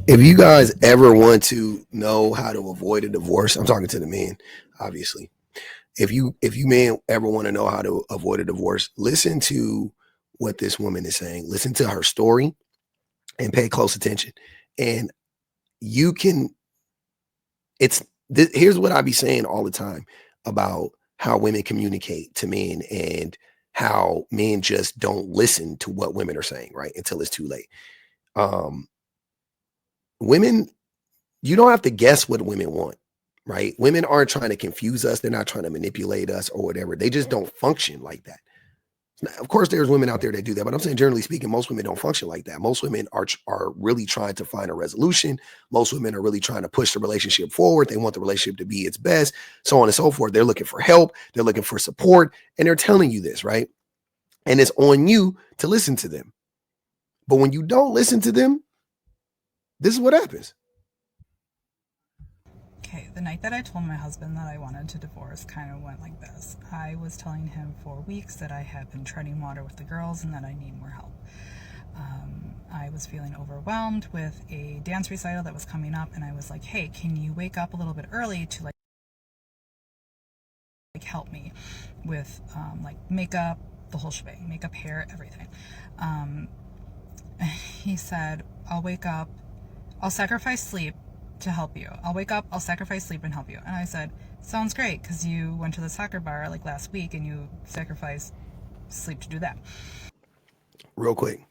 If you guys ever want to know how to avoid a divorce, I'm talking to the men, obviously. If you men ever want to know how to avoid a divorce, listen to what this woman is saying. Listen to her story and pay close attention. And you can here's what I be saying all the time about how women communicate to men and how men just don't listen to what women are saying, right? Until it's too late. Um, women, you don't have to guess what women want, right? Women aren't trying to confuse us. They're not trying to manipulate us or whatever. They just don't function like that. Now, of course, there's women out there that do that, but I'm saying generally speaking, most women don't function like that. Most women are really trying to find a resolution. Most women are really trying to push the relationship forward. They want the relationship to be its best, so on and so forth. They're looking for help. They're looking for support, and they're telling you this, right? And it's on you to listen to them. But when you don't listen to them, this is what happens. Okay, the night that I told my husband that I wanted to divorce kind of went like this. I was telling him for weeks that I had been treading water with the girls and that I need more help. I was feeling overwhelmed with a dance recital that was coming up, and I was like, hey, can you wake up a little bit early to like help me with like makeup, the whole shebang, makeup, hair, everything. Um, he said, I'll wake up, I'll sacrifice sleep to help you. I'll wake up, I'll sacrifice sleep and help you. And I said, sounds great, because you went to the soccer bar like last week and you sacrificed sleep to do that. Real quick,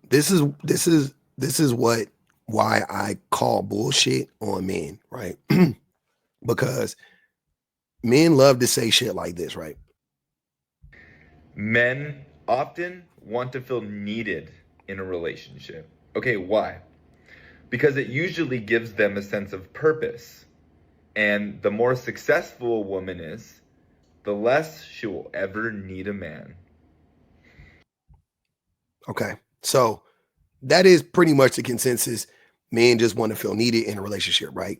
this is what why I call bullshit on men, right? Because men love to say shit like this, right? Men often want to feel needed in a relationship. Okay, why? Because it usually gives them a sense of purpose. And the more successful a woman is, the less she will ever need a man. Okay. So that is pretty much the consensus. Men just want to feel needed in a relationship, right?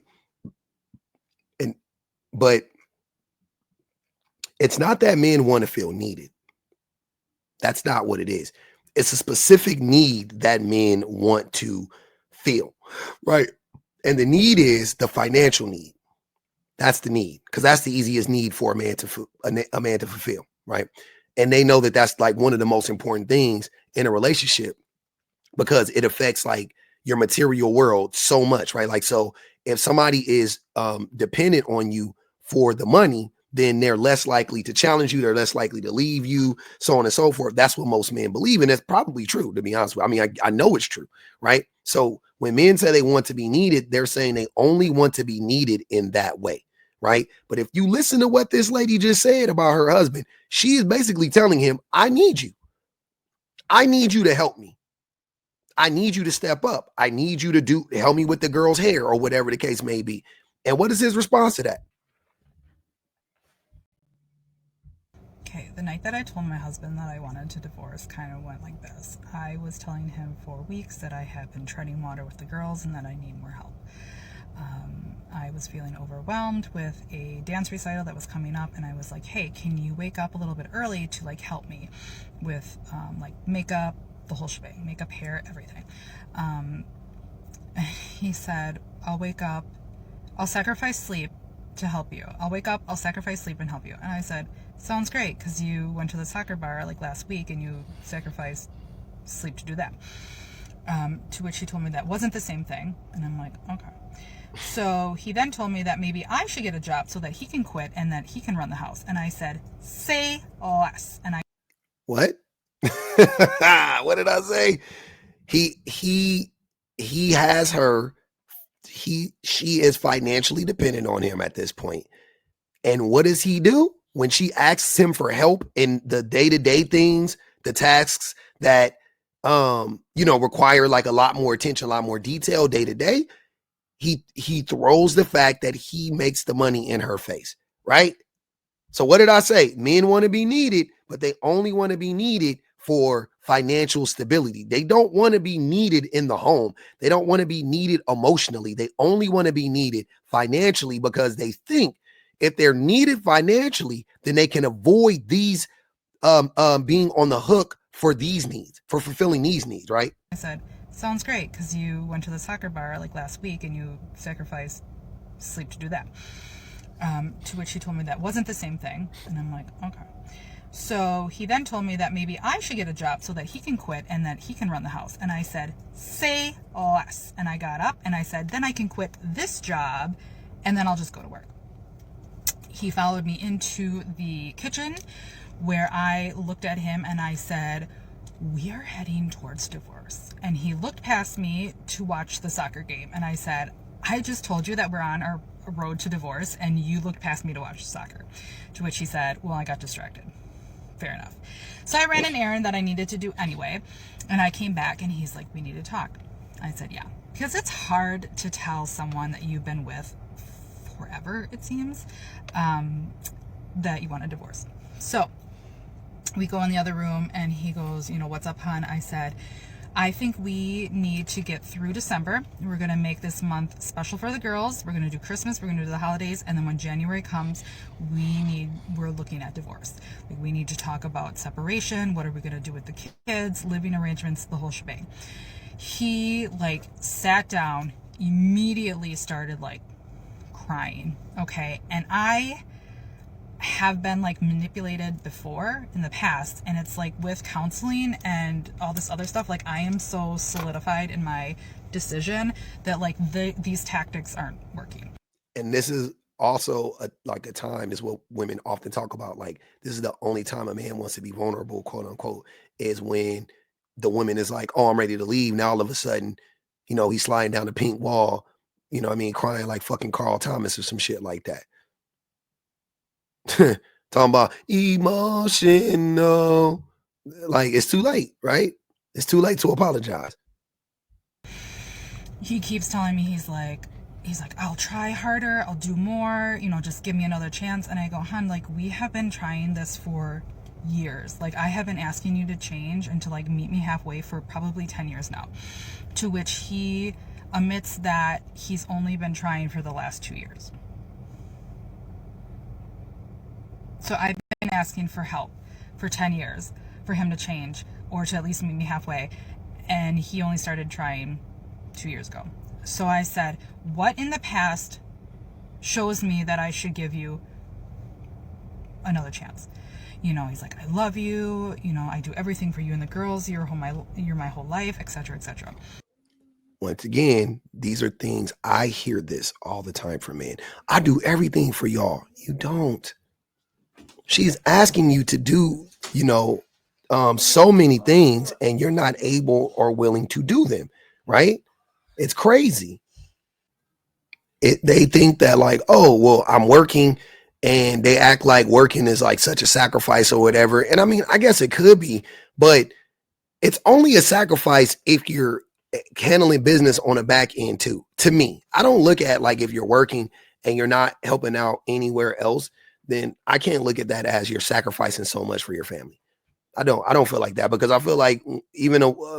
And but it's not that men want to feel needed. That's not what it is. It's a specific need that men want to feel, right? And the need is the financial need. That's the need, because that's the easiest need for a man to fulfill, right? And they know that that's like one of the most important things in a relationship because it affects like your material world so much, right? Like, so if somebody is dependent on you for the money, then they're less likely to challenge you. They're less likely to leave you, so on and so forth. That's what most men believe. And that's probably true, to be honest with you. I mean, I know it's true, right? So when men say they want to be needed, they're saying they only want to be needed in that way, right? But if you listen to what this lady just said about her husband, she is basically telling him, I need you. I need you to help me. I need you to step up. I need you to help me with the girl's hair or whatever the case may be. And what is his response to that? Okay, the night that I told my husband that I wanted to divorce kind of went like this. I was telling him for weeks that I had been treading water with the girls and that I need more help. I was feeling overwhelmed with a dance recital that was coming up, and I was like, hey, can you wake up a little bit early to like help me with like makeup, the whole shebang, makeup, hair, everything. He said, I'll wake up, I'll sacrifice sleep to help you. I'll wake up, I'll sacrifice sleep and help you. And I said, sounds great, because you went to the soccer bar like last week and you sacrificed sleep to do that. To which he told me that wasn't the same thing. And I'm like, okay. So he then told me that maybe I should get a job so that he can quit and that he can run the house. And I said, say less. And I What? What did I say? He has her. She is financially dependent on him at this point. And what does he do when she asks him for help in the day-to-day things, the tasks that require like a lot more attention, a lot more detail day to day? He throws the fact that he makes the money in her face, right? So what did I say? Men want to be needed, but they only want to be needed for financial stability. They don't want to be needed in the home. They don't want to be needed emotionally. They only want to be needed financially because they think if they're needed financially, then they can avoid these being on the hook for these needs, for fulfilling these needs, right? said, sounds great because you went to the soccer bar like last week and you sacrificed sleep to do that. To which he told me that wasn't the same thing. And I'm like, okay. So he then told me that maybe I should get a job so that he can quit and that he can run the house. And I said, say less. And I got up and I said, then I can quit this job and then I'll just go to work. He followed me into the kitchen where I looked at him and I said, we are heading towards divorce. And he looked past me to watch the soccer game. And I said, I just told you that we're on our road to divorce and you looked past me to watch soccer. To which he said, well, I got distracted. Fair enough. So I ran an errand that I needed to do anyway. And I came back and he's like, we need to talk. I said, yeah. Because it's hard to tell someone that you've been with forever, it seems, that you want a divorce. So we go in the other room and he goes, what's up, hon? I said, I think we need to get through December. We're going to make this month special for the girls. We're going to do Christmas. We're going to do the holidays. And then when January comes, we're looking at divorce. We need to talk about separation. What are we going to do with the kids, living arrangements, the whole shebang. He sat down, immediately started crying. Okay. And I have been manipulated before in the past, and it's with counseling and all this other stuff, I am so solidified in my decision that these tactics aren't working. And this is also a time is what women often talk about. This is the only time a man wants to be vulnerable, quote unquote, is when the woman is like, oh, I'm ready to leave. Now all of a sudden, he's sliding down the pink wall, crying like fucking Carl Thomas or some shit like that. Talking about emotional. It's too late, right? It's too late to apologize. He keeps telling me, he's like, I'll try harder, I'll do more, just give me another chance. And I go, hon, we have been trying this for years. I have been asking you to change and to meet me halfway for probably 10 years now. To which he admits that he's only been trying for the last 2 years. So I've been asking for help for 10 years for him to change or to at least meet me halfway. And he only started trying 2 years ago. So I said, what in the past shows me that I should give you another chance? He's like, I love you. I do everything for you and the girls. You're my whole life, etc., etc. Once again, these are things I hear this all the time from men. I do everything for y'all. You don't. She's asking you to do, so many things, and you're not able or willing to do them, right? It's crazy. They think that oh, well, I'm working, and they act like working is such a sacrifice or whatever. And I mean, I guess it could be, but it's only a sacrifice if you're handling business on a back end too. To me, I don't look at if you're working and you're not helping out anywhere else, then I can't look at that as you're sacrificing so much for your family. I don't feel like that, because I feel like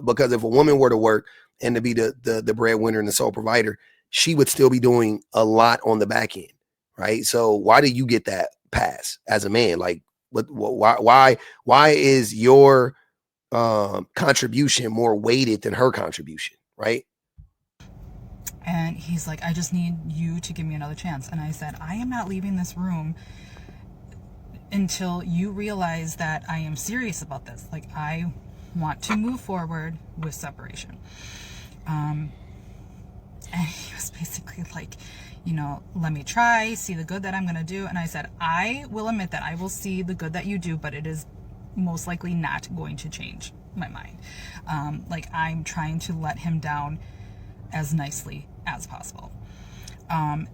because if a woman were to work and to be the breadwinner and the sole provider, she would still be doing a lot on the back end, right? So why do you get that pass as a man? Why is your contribution more weighted than her contribution, right? And he's like, I just need you to give me another chance. And I said, I am not leaving this room until you realize that I am serious about this. I want to move forward with separation. And he was basically like, let me try, see the good that I'm going to do. And I said, I will admit that I will see the good that you do, but it is most likely not going to change my mind. I'm trying to let him down as nicely as possible.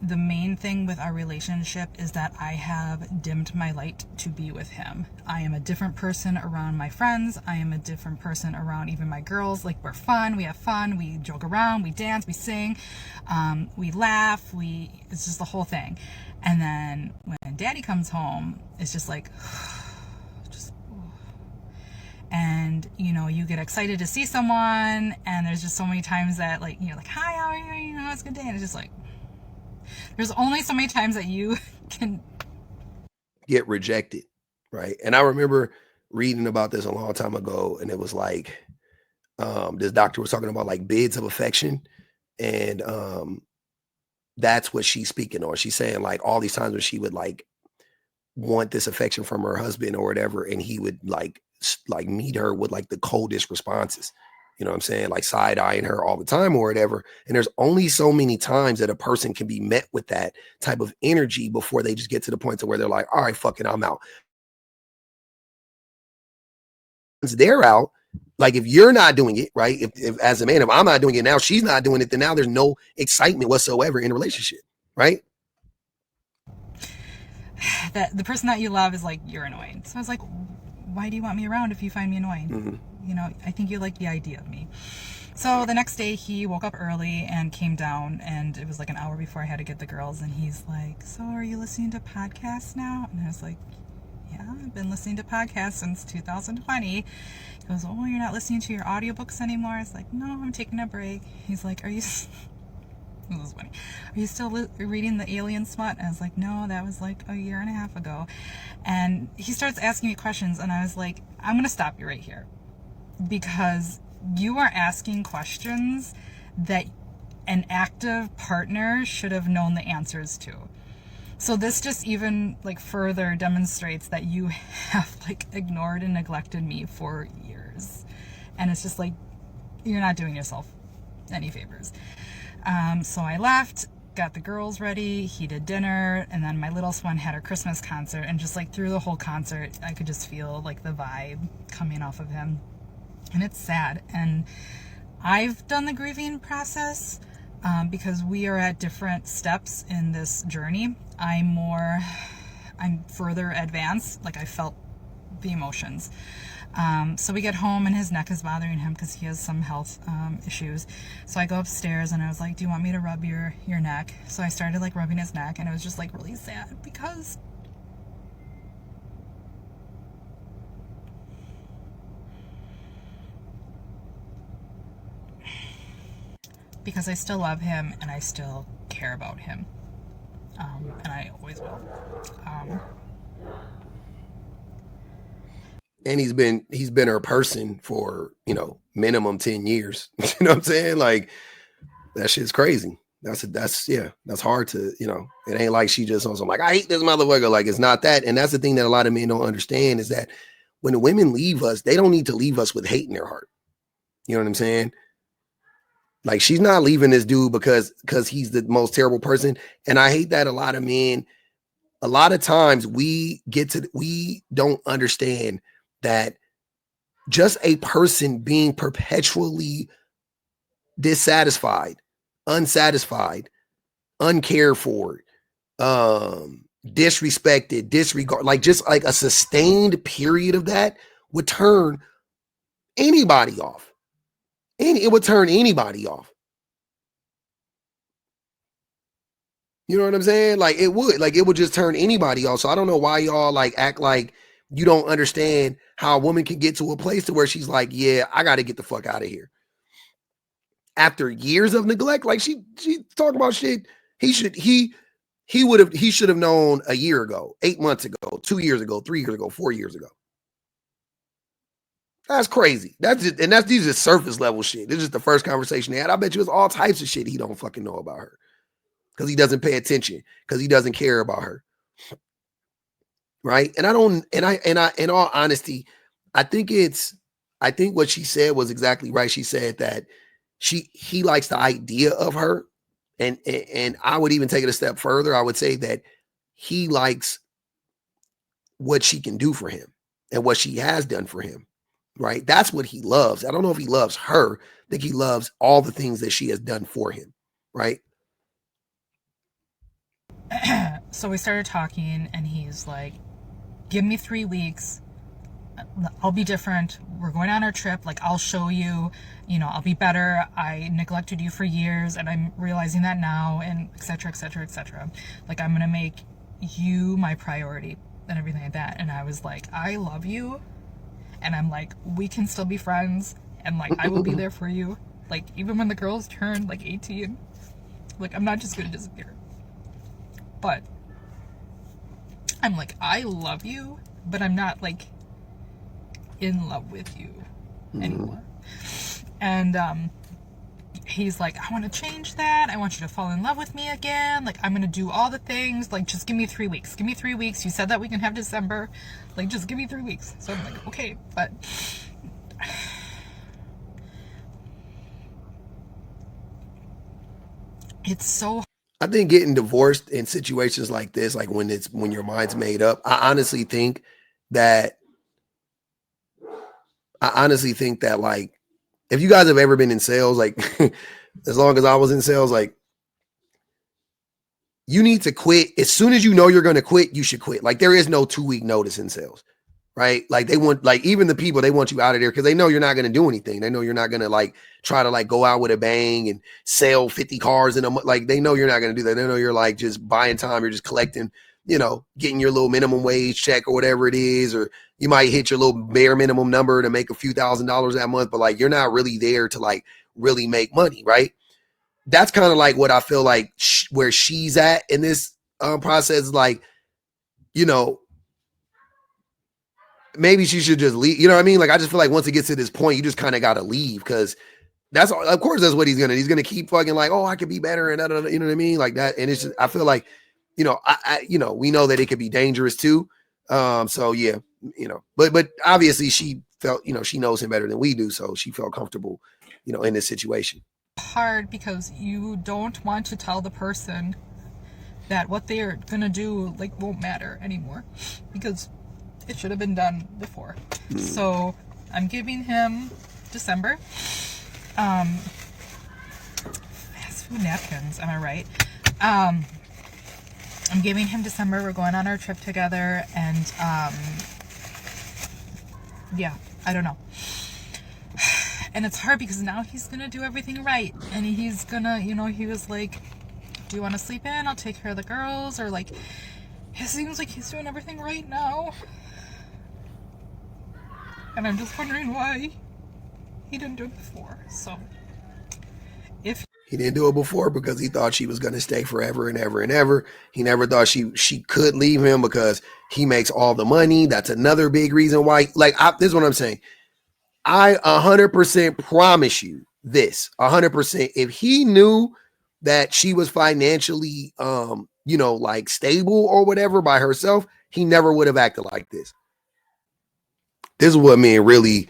The main thing with our relationship is that I have dimmed my light to be with him. I am a different person around my friends. I am a different person around even my girls. We're fun, we have fun, we joke around, we dance, we sing, we laugh, it's just the whole thing. And then when daddy comes home, it's just and you get excited to see someone, and there's just so many times that hi, how are you, it's a good day, and it's just there's only so many times that you can get rejected, right? And I remember reading about this a long time ago, and it was This doctor was talking about like bids of affection, and that's what she's speaking on. She's saying like all these times when she would like want this affection from her husband or whatever, and he would like meet her with like the coldest responses. You know what I'm saying? Like side-eyeing her all the time or whatever. And there's only so many times that a person can be met with that type of energy before they just get to the point to where they're like, all right, fuck it, I'm out. Once they're out, like if you're not doing it, right? If as a man, if I'm not doing it now, she's not doing it, then now there's no excitement whatsoever in a relationship, right? That the person that you love is like, you're annoying. So I was like, why do you want me around if you find me annoying? Mm-hmm. You know, I think you like the idea of me. So the next day he woke up early and came down, and it was like an hour before I had to get the girls, and he's like, so are you listening to podcasts now? And I was like, yeah, I've been listening to podcasts since 2020. He goes, oh, you're not listening to your audiobooks anymore? I was like, no, I'm taking a break. He's like, are you... This is funny. Are you still reading the alien smut? And I was like, no, that was like a year and a half ago. And he starts asking me questions, and I was like, I'm going to stop you right here. Because you are asking questions that an active partner should have known the answers to. So this just even like further demonstrates that you have like ignored and neglected me for years. And it's just like, you're not doing yourself any favors. So I left, got the girls ready, he did dinner, and then my littlest one had her Christmas concert, and just like through the whole concert, I could just feel like the vibe coming off of him. And it's sad. And I've done the grieving process because we are at different steps in this journey. I'm further advanced. Like I felt the emotions. So we get home and his neck is bothering him because he has some health issues. So I go upstairs and I was like, do you want me to rub your neck? So I started like rubbing his neck, and it was just like really sad because I still love him and I still care about him. And I always will. And he's been her person for, you know, minimum 10 years. You know what I'm saying? Like that shit's crazy. That's hard to, you know, it ain't like she just on some like, I hate this motherfucker. Like it's not that. And that's the thing that a lot of men don't understand is that when the women leave us, they don't need to leave us with hate in their heart. You know what I'm saying? Like she's not leaving this dude because he's the most terrible person. And I hate that a lot of men, a lot of times we don't understand that just a person being perpetually dissatisfied, unsatisfied, uncared for, disrespected, disregard, like just like a sustained period of that would turn anybody off. It would turn anybody off. You know what I'm saying? Like it would just turn anybody off. So I don't know why y'all like act like you don't understand how a woman can get to a place to where she's like, yeah, I got to get the fuck out of here. After years of neglect, like she talking about shit. He should have known a year ago, 8 months ago, 2 years ago, 3 years ago, 4 years ago. That's crazy. These are surface level shit. This is the first conversation they had. I bet you it's all types of shit he don't fucking know about her. Because he doesn't pay attention, because he doesn't care about her. Right. And in all honesty, I think what she said was exactly right. She said that he likes the idea of her. And I would even take it a step further. I would say that he likes what she can do for him and what she has done for him. Right. That's what he loves. I don't know if he loves her. I think he loves all the things that she has done for him. Right. So we started talking, and he's like, give me 3 weeks. I'll be different. We're going on our trip. Like, I'll show you, you know, I'll be better. I neglected you for years, and I'm realizing that now, and et cetera, et cetera, et cetera. Like, I'm going to make you my priority and everything like that. And I was like, I love you. And I'm like, we can still be friends. And like, I will be there for you. Like, even when the girls turn like 18, like, I'm not just going to disappear. But I'm like, I love you, but I'm not like in love with you anymore. And he's like, I want to change that. I want you to fall in love with me again. Like, I'm going to do all the things. Like, just give me 3 weeks. Give me 3 weeks. You said that we can have December. Like, just give me 3 weeks. So I'm like, okay. But it's so I think getting divorced in situations like this, like when your mind's made up, I honestly think that like if you guys have ever been in sales, like as long as I was in sales, like you need to quit as soon as you know you're going to quit. You should quit. Like there is no 2-week notice in sales, right? Like they want, like even the people, they want you out of there because they know you're not going to do anything. They know you're not going to like try to like go out with a bang and sell 50 cars in a month. Like they know you're not going to do that. They know you're like just buying time. You're just collecting, getting your little minimum wage check or whatever it is, or you might hit your little bare minimum number to make a few $1,000s that month, but like you're not really there to like really make money, right? That's kind of like what I feel like where she's at in this process. Like, maybe she should just leave. You know what I mean? Like, I just feel like once it gets to this point, you just kind of got to leave because of course, that's what he's going to keep fucking like, oh, I could be better. And you know what I mean? Like that. And it's just, I feel like, we know that it could be dangerous too. So yeah, but obviously she felt, she knows him better than we do. So she felt comfortable, in this situation. hard because you don't want to tell the person that what they're gonna do like won't matter anymore because it should have been done before. So I'm giving him December. Fast food napkins, am I right? I'm giving him December. We're going on our trip together, and yeah, I don't know. And it's hard because now he's gonna do everything right, and he's gonna, he was like, do you want to sleep in? I'll take care of the girls. Or like, it seems like he's doing everything right now. And I'm just wondering why he didn't do it before. So, if he didn't do it before because he thought she was going to stay forever and ever and ever. He never thought she could leave him because he makes all the money. That's another big reason why. Like, this is what I'm saying. I 100% promise you this. 100%. If he knew that she was financially, like stable or whatever by herself, he never would have acted like this. This is what men really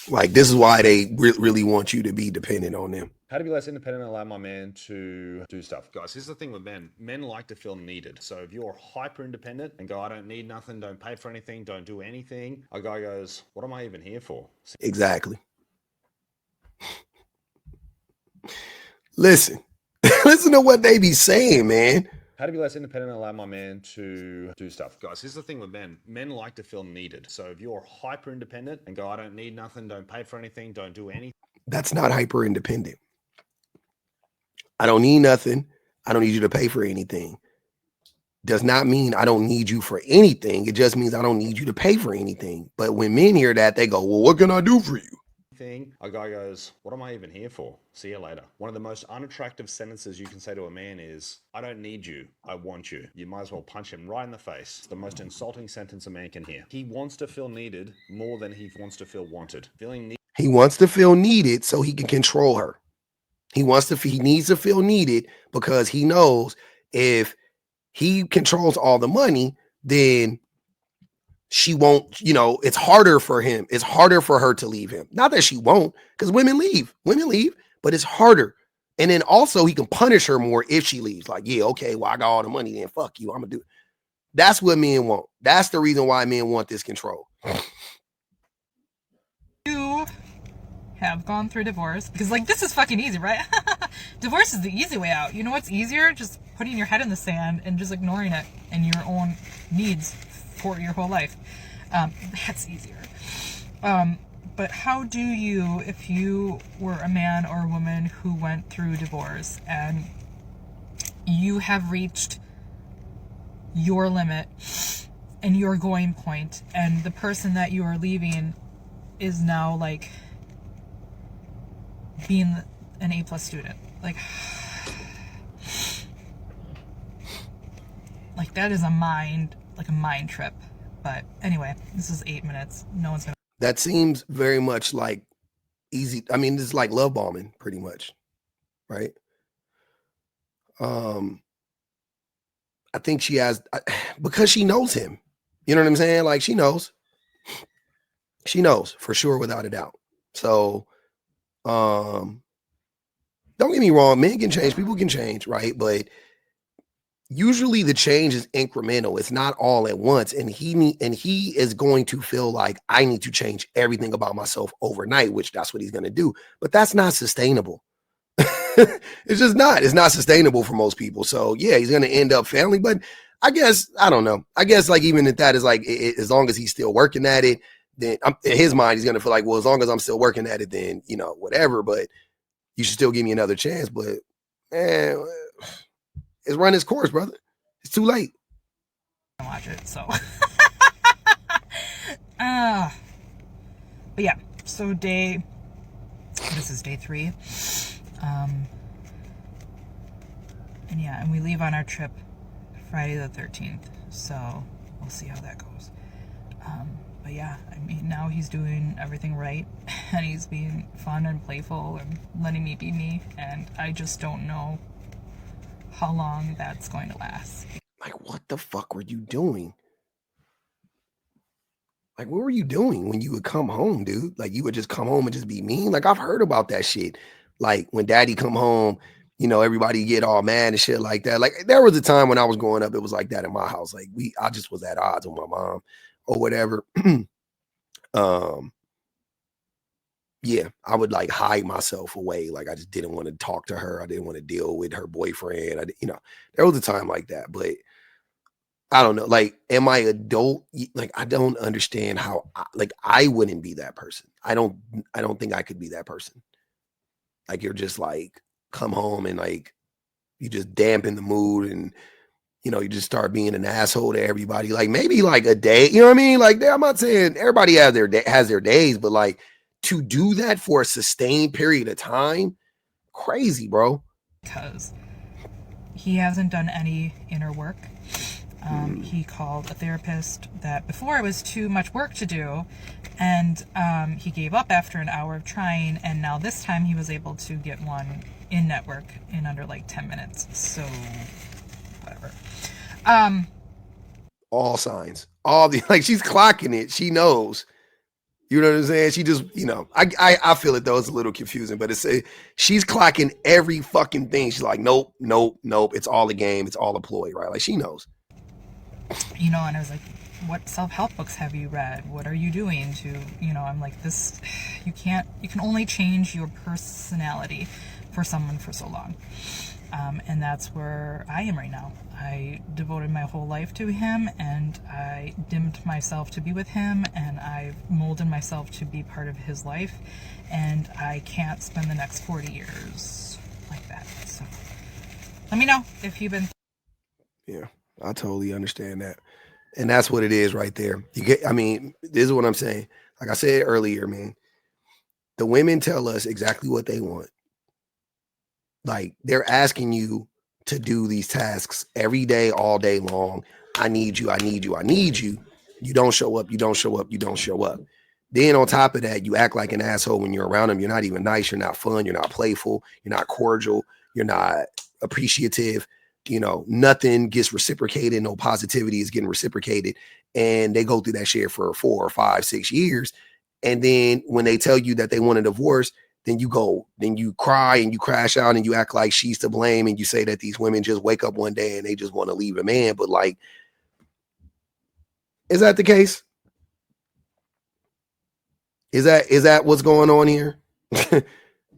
like. This is why they really want you to be dependent on them. How to be less independent and allow my man to do stuff. Guys, here's the thing with men. Men like to feel needed. So if you're hyper independent and go, I don't need nothing, don't pay for anything, don't do anything, a guy goes, what am I even here for? Exactly. Listen to what they be saying, man. How to be less independent and allow my man to do stuff. Guys, here's the thing with men. Men like to feel needed. So if you're hyper independent and go, I don't need nothing, don't pay for anything, don't do anything. That's not hyper independent. I don't need nothing. I don't need you to pay for anything. Does not mean I don't need you for anything. It just means I don't need you to pay for anything. But when men hear that, they go, well, what can I do for you? A guy goes, what am I even here for? See you later. One of the most unattractive sentences you can say to a man is, I don't need you, I want you. You might as well punch him right in the face. It's the most insulting sentence a man can hear. He wants to feel needed more than he wants to feel wanted. He wants to feel needed so he can control her. He needs to feel needed because he knows if he controls all the money, then she won't, it's harder for him. It's harder for her to leave him. Not that she won't, because women leave, but it's harder. And then also he can punish her more if she leaves. Like, yeah, okay, well, I got all the money, then fuck you, I'm gonna do it. That's what men want. That's the reason why men want this control. you have gone through divorce, because like, this is fucking easy, right? Divorce is the easy way out. You know what's easier? Just putting your head in the sand and just ignoring it and your own needs for your whole life. That's easier. But how do you, if you were a man or a woman who went through divorce and you have reached your limit and your going point, and the person that you are leaving is now like being an A+ student, like that is a mind trip. But anyway, this is 8 minutes. No one's gonna. That seems very much like easy. I mean, it's like love bombing pretty much, right? I think she has, because she knows him. You know what I'm saying? Like she knows for sure, without a doubt. So, don't get me wrong, men can change, people can change, right? But usually the change is incremental. It's not all at once. And he is going to feel like I need to change everything about myself overnight, which that's what he's going to do. But that's not sustainable. It's just not. It's not sustainable for most people. So yeah, he's going to end up failing. But I guess, I don't know. I guess like even if that is like, as long as he's still working at it, then in his mind, he's going to feel like, well, as long as I'm still working at it, then, you know, whatever. But you should still give me another chance. But man, it's run its course, brother. It's too late. Watch it, so. But yeah, so this is day 3. And yeah, and we leave on our trip Friday the 13th, so we'll see how that goes. But yeah, I mean, now he's doing everything right, and he's being fun and playful and letting me be me, and I just don't know how long that's going to last. Like, what the fuck were you doing? Like, what were you doing when you would come home, dude? Like, you would just come home and just be mean? Like, I've heard about that shit. Like, when daddy come home, you know, everybody get all mad and shit like that. Like, there was a time when I was growing up, it was like that in my house. Like, I just was at odds with my mom or whatever. Yeah, I would like hide myself away. Like, I just didn't want to talk to her. I didn't want to deal with her boyfriend. You know, there was a time like that, but I don't know. Like, am I adult? Like, I don't understand how, like, I wouldn't be that person. I don't think I could be that person. Like, you're just like, come home and like, you just dampen the mood and, you know, you just start being an asshole to everybody. Like, maybe like a day, you know what I mean? Like, I'm not saying everybody has their days, but like, to do that for a sustained period of time, crazy, bro. Because he hasn't done any inner work. He called a therapist that before it was too much work to do, and he gave up after an hour of trying, and now this time he was able to get one in network in under like 10 minutes. So whatever. All signs, all the, like, she's clocking it. She knows. You know what I'm saying? She just, you know, I feel it though. It's a little confusing, but she's clocking every fucking thing. She's like, nope. It's all a game. It's all a ploy, right? Like, she knows. You know, and I was like, what self-help books have you read? What are you doing to, you know, I'm like, this, you can only change your personality for someone for so long. And that's where I am right now. I devoted my whole life to him, and I dimmed myself to be with him, and I've molded myself to be part of his life, and I can't spend the next 40 years like that. So let me know if you've been. Yeah, I totally understand that. And that's what it is right there. I mean, this is what I'm saying. Like I said earlier, man, the women tell us exactly what they want. Like, they're asking you to do these tasks every day, all day long. I need you. You don't show up. Then on top of that, you act like an asshole when you're around them. You're not even nice. You're not fun. You're not playful. You're not cordial. You're not appreciative. You know, nothing gets reciprocated. No positivity is getting reciprocated. And they go through that shit for 4 or 5, 6 years. And then when they tell you that they want a divorce, then you cry and you crash out and you act like she's to blame. And you say that these women just wake up one day and they just want to leave a man. But like, is that the case? Is that what's going on here?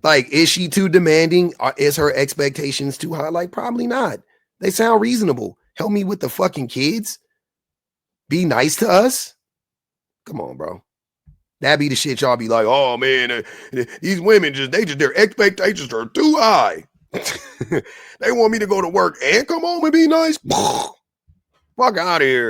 Like, is she too demanding? Is her expectations too high? Like, probably not. They sound reasonable. Help me with the fucking kids. Be nice to us. Come on, bro. That'd be the shit y'all be like, oh man, these women their expectations are too high. They want me to go to work and come home and be nice. Fuck out of here.